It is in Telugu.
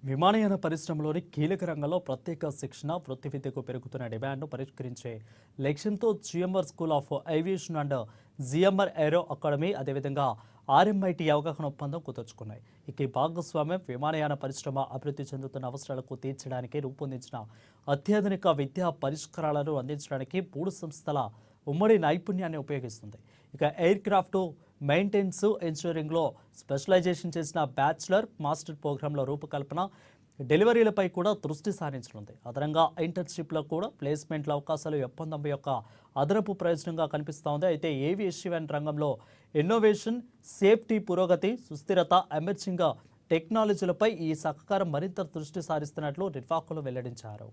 విమానయాన పరిశ్రమలోని కీలక రంగంలో ప్రత్యేక శిక్షణ వృత్తి విద్యకు పెరుగుతున్న డిమాండ్ను పరిష్కరించే లక్ష్యంతో GMR school of aviation and GMR aero academy అదేవిధంగా ఆర్ఎంఐటి అవగాహన ఒప్పందం కుదుర్చుకున్నాయి. ఇక ఈ భాగస్వామ్యం విమానయాన పరిశ్రమ అభివృద్ధి చెందుతున్న అవసరాలకు తీర్చడానికి రూపొందించిన అత్యాధునిక విద్యా పరిష్కారాలను అందించడానికి 3 సంస్థల ఉమ్మడి నైపుణ్యాన్ని ఉపయోగిస్తుంది. ఇక ఎయిర్ క్రాఫ్ట్ మెయింటెనెన్స్ ఇంజనీరింగ్లో స్పెషలైజేషన్ చేసిన బ్యాచిలర్ మాస్టర్ ప్రోగ్రాంల రూపకల్పన డెలివరీలపై కూడా దృష్టి సారించనుంది. అదనంగా ఇంటర్న్షిప్లో కూడా ప్లేస్మెంట్ల అవకాశాలు ఒప్పందం యొక్క అదనపు ప్రయోజనంగా కనిపిస్తోంది. అయితే ఏవియేషన్ రంగంలో ఇన్నోవేషన్, సేఫ్టీ, పురోగతి, సుస్థిరత, ఎమర్జింగ్ టెక్నాలజీలపై ఈ సహకారం మరింత దృష్టి సారిస్తున్నట్లు నిర్వాహకులు వెల్లడించారు.